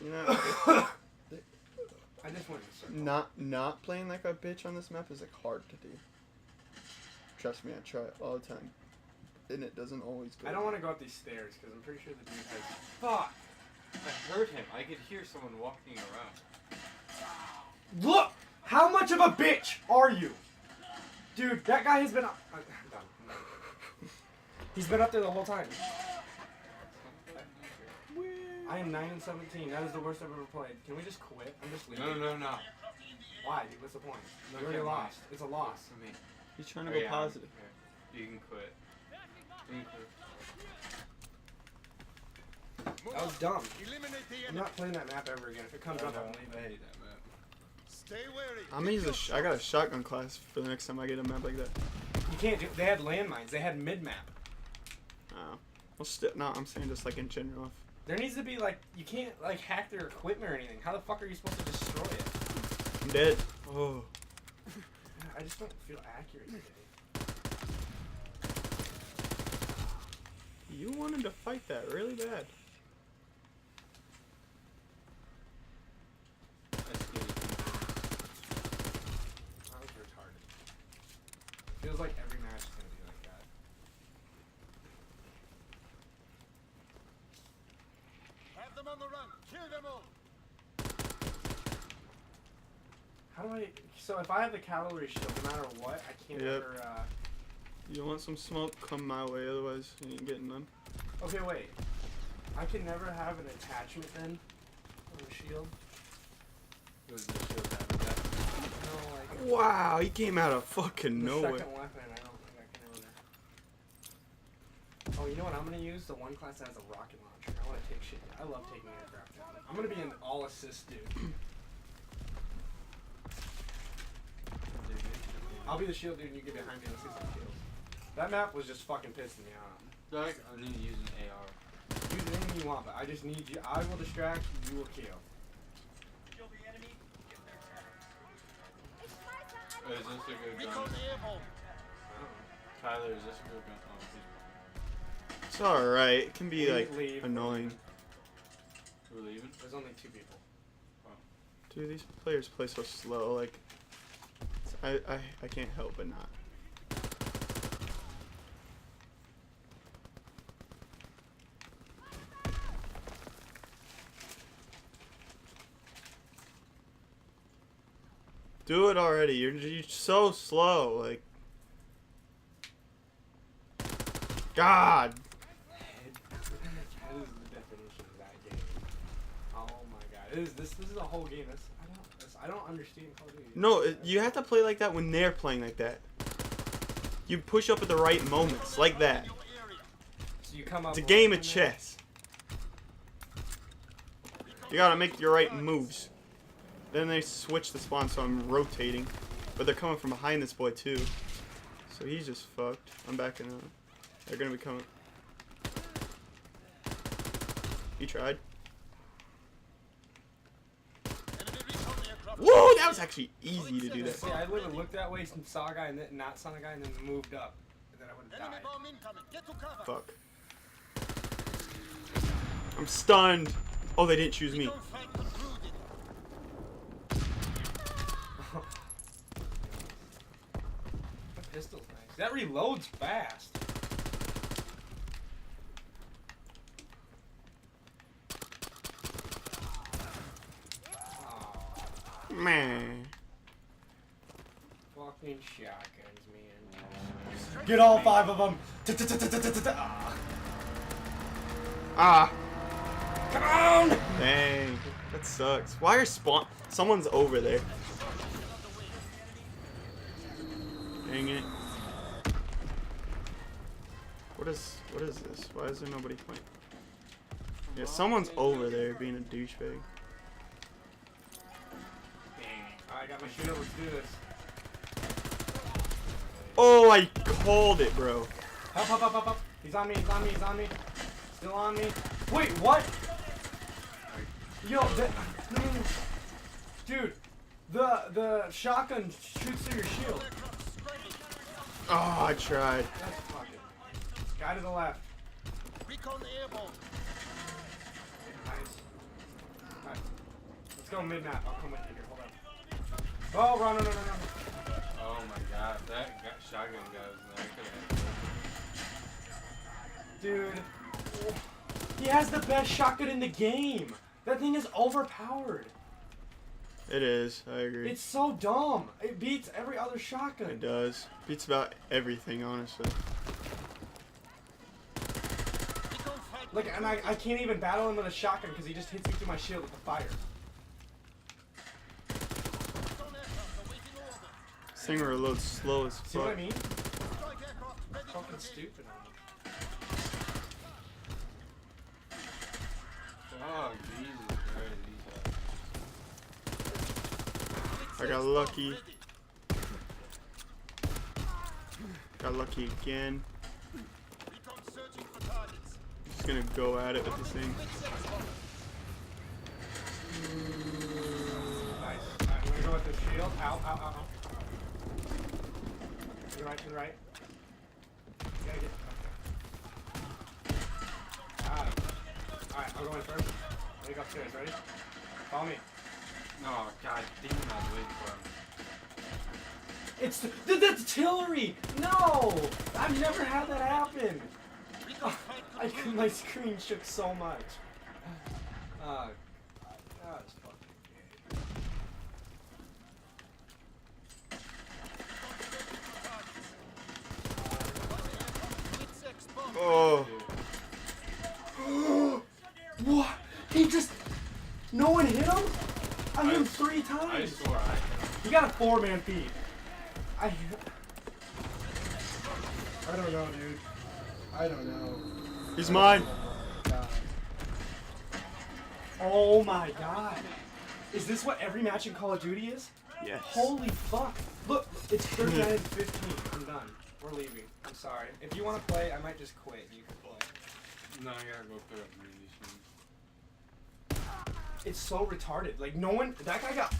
You know, I just went in a circle. not playing like a bitch on this map is like hard to do. Trust me, I try it all the time, and it doesn't always go. I don't want to go up these stairs because I'm pretty sure the dude has. Fuck! I heard him. I could hear someone walking around. Look! How much of a bitch are you? Dude, that guy has been up. I'm done. He's been up there the whole time. I am 9-17. That is the worst I've ever played. Can we just quit? I'm just leaving. No. Why? What's the point? No, We already never mind. lost. It's a loss. For me. He's trying to go positive. Yeah. You can quit. You can quit. That was dumb. I'm not playing that map ever again. If it comes up, I'm I leaving. hate that map. Stay wary. I'm gonna use I got a shotgun class for the next time I get a map like that. You can't do. They had landmines. They had mid map. Oh. Well, no, I'm saying just like in general. There needs to be like you can't like hack their equipment or anything. How the fuck are you supposed to destroy it? I'm dead. Oh. I just don't feel accurate today. You wanted to fight that really bad. I was retarded. Feels like every match is gonna be like that. Have them on the run. Kill them all. How do I? So if I have the cavalry shield, no matter what, I can't Yep. ever. You want some smoke? Come my way, otherwise you ain't getting none. Okay, wait. I can never have an attachment then on the shield. Was the shield having that? No, like Wow, he came out of fucking the nowhere. second weapon. I don't think I can ever. Oh, you know what I'm gonna use? The one class that has a rocket launcher. I want to take shit. I love taking aircraft down. I'm gonna be an all assist dude. I'll be the shield dude and you get behind me. Let's see some kills. That map was just fucking pissing me off. I need to use an AR. Use anything you want, but I just need you. I will distract, you will kill. Oh, is this a good Recon gun? airborne. Tyler, is this a good gun? Oh, he's It's alright. It can be like Leave. annoying. We're leaving? There's only 2 people. Dude, these players play so slow. Like, I can't help but not. Do it already. You're so slow. Like, God. That is the definition of that game. Oh my god. This is a whole game. I don't understand Call of Duty. No, you have to play like that when they're playing like that. You push up at the right moments, like that. So you come up. It's a game of chess. You gotta make your right moves. Then they switch the spawn, so I'm rotating. But they're coming from behind this boy, too. So he's just fucked. I'm backing up. They're gonna be coming. He tried. Enemy recon aircraft. Whoa, that was actually easy to do See, that. I literally looked that way, saw a guy, and then not saw a guy, and then moved up. And then I would have Enemy died. bomb incoming. Get to cover. Fuck. I'm stunned. Oh, they didn't choose me. Recon flight concluded. The pistol's nice. That reloads fast. Oh, Man. fucking shotguns, man. Get all 5 of them. Ah. Come on! Dang. That sucks. Why are spawn... Someone's over there. Dang it. What is this? Why is there nobody playing? Yeah, someone's over there being a douchebag. Alright, I got my shield. Let's do this. Oh, I called it, bro. Up. He's on me. Still on me. Wait, what? Yo, dude, the shotgun shoots through your shield. Oh, I tried. That's fucking. Guy to the left. Recon airborne. Nice. Alright, go mid-map. I'll come with you here. Hold on. Oh, run, no. Oh my god, that shotgun guy was not good. Dude. He has the best shotgun in the game. That thing is overpowered. It is. I agree. It's so dumb. It beats every other shotgun. It does. Beats about everything, honestly. We don't fight. Like, and I can't even battle him with a shotgun because he just hits me through my shield with the fire. Stone aircraft awaiting orders. This thing reloads slow as See what I fuck. mean? Strike aircraft ready Fucking for engine. stupid. Oh, Jesus Christ, these I got lucky. Got lucky again. Recon searching for targets. Just gonna go at it with this thing. Nice. Alright, I'm gonna go with the shield. Ow. To the right. Gotta get. Got him. Alright, I'll go in first. Let me go upstairs. Ready? Follow me. No, god damn, I was waiting for him. It's that's artillery. No, I've never had that happen. Recon fight My screen shook so much. That was fucking gay. It's exposed. Oh, What? He just. No one hit him? I hit him 3 I times. swore I hit him. He got a 4-man feed. I don't know, dude. I don't know. he's mine. Oh my god. Is this what every match in Call of Duty is? Yes. Holy fuck. Look, it's 39-15. I'm done. We're leaving. I'm sorry. If you want to play, I might just quit. You can play. No, I gotta go pick up munitions. It's so retarded. Like, no one. That guy got